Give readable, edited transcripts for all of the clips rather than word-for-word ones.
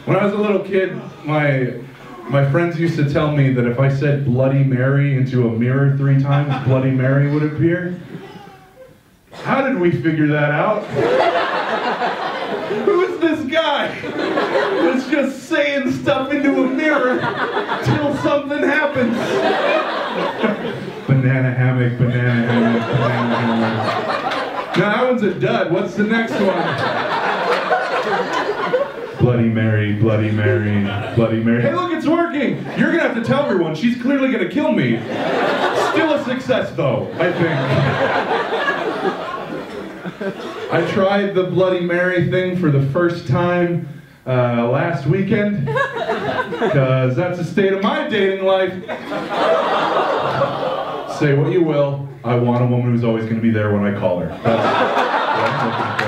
When I was a little kid, my friends used to tell me that if I said Bloody Mary into a mirror 3 times, Bloody Mary would appear. How did we figure that out? Who is this guy that's just saying stuff into a mirror till something happens? Banana hammock, banana hammock, banana hammock. Now that one's a dud. What's the next one? Bloody Mary, Bloody Mary, Bloody Mary. Hey look, it's working! You're gonna have to tell everyone. She's clearly gonna kill me. Still a success though, I think. I tried the Bloody Mary thing for the first time last weekend, because that's the state of my dating life. Say what you will, I want a woman who's always going to be there when I call her. That's what I'm looking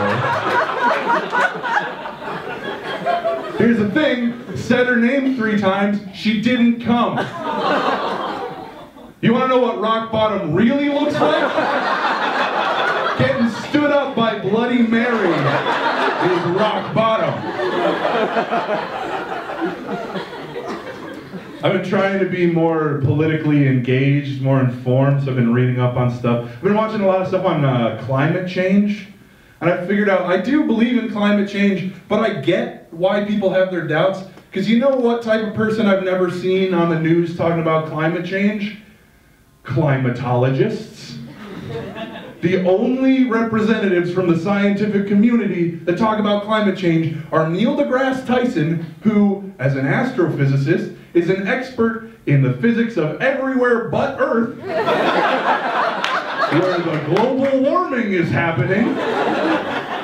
for. Here's the thing, said her name 3 times, she didn't come. You want to know what rock bottom really looks like? Getting stood up by Bloody Mary is rock bottom. I've been trying to be more politically engaged, more informed, so I've been reading up on stuff. I've been watching a lot of stuff on climate change, and I figured out I do believe in climate change, but I get why people have their doubts, because you know what type of person I've never seen on the news talking about climate change? Climatologists. The only representatives from the scientific community that talk about climate change are Neil deGrasse Tyson, who, as an astrophysicist, is an expert in the physics of everywhere but Earth, where the global warming is happening,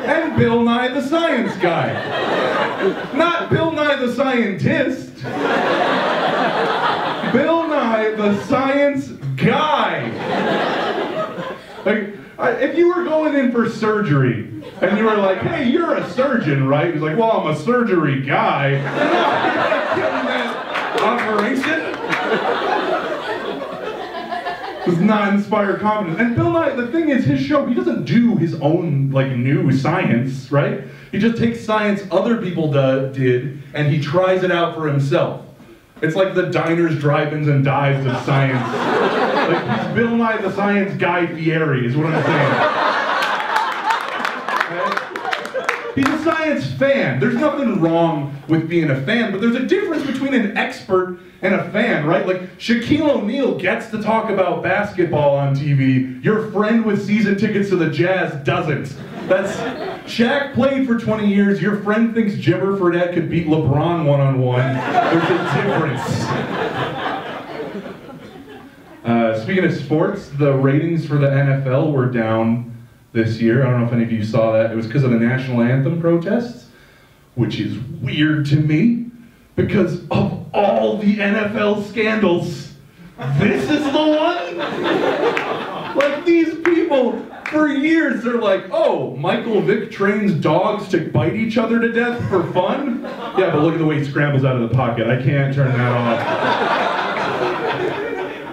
and Bill Nye the Science Guy. Not Bill Nye the Scientist. Bill Nye the Science Guy. Like, if you were going in for surgery, and you were like, hey, you're a surgeon, right? He's like, well, I'm a surgery guy. You're not getting that operation. Does not inspire confidence. And Bill Nye, the thing is, his show, he doesn't do his own, like, new science, right? He just takes science other people did, and he tries it out for himself. It's like the diners, drive-ins, and dives of science. Like, he's Bill Nye the Science Guy Fieri, is what I'm saying. Okay? He's a science fan. There's nothing wrong with being a fan, but there's a difference between an expert and a fan, right? Like, Shaquille O'Neal gets to talk about basketball on TV. Your friend with season tickets to the Jazz doesn't. Shaq played for 20 years. Your friend thinks Jimmer Fredette could beat LeBron one-on-one. There's a difference. Speaking of sports, the ratings for the NFL were down this year. I don't know if any of you saw that. It was because of the national anthem protests, which is weird to me, because of all the NFL scandals, this is the one? Like, these people, for years, they're like, oh, Michael Vick trains dogs to bite each other to death for fun? Yeah, but look at the way he scrambles out of the pocket. I can't turn that off.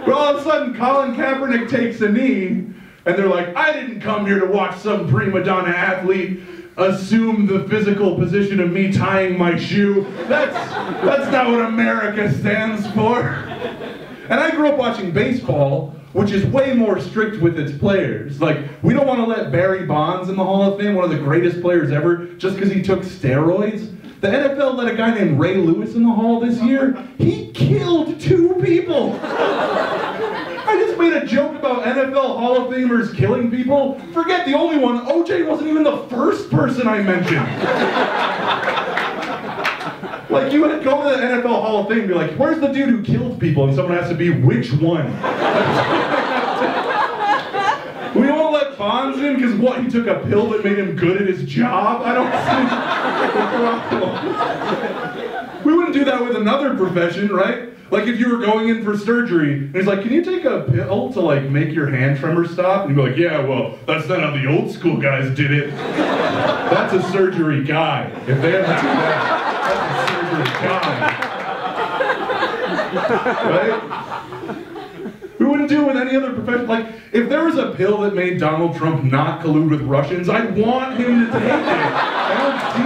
But all of a sudden, Colin Kaepernick takes a knee, and they're like, I didn't come here to watch some prima donna athlete assume the physical position of me tying my shoe. That's not what America stands for. And I grew up watching baseball, which is way more strict with its players. Like, we don't want to let Barry Bonds in the Hall of Fame, one of the greatest players ever, just because he took steroids. The NFL let a guy named Ray Lewis in the Hall this year. He killed 2 people. I just made a joke about NFL Hall of Famers killing people. Forget the only one. OJ wasn't even the first person I mentioned. Like, you would go to the NFL Hall of Fame and be like, where's the dude who killed people? And someone has to be, which one? We won't let Bonds in because what, he took a pill that made him good at his job? I don't see the problem. We wouldn't do that with another profession, right? Like if you were going in for surgery, and he's like, can you take a pill to like make your hand tremor stop? And you'd be like, yeah, well, that's not how the old school guys did it. That's a surgery guy. If they ever do that, that's a surgery guy. Right? We wouldn't do it with any other profession. Like, if there was a pill that made Donald Trump not collude with Russians, I'd want him to take it. I don't see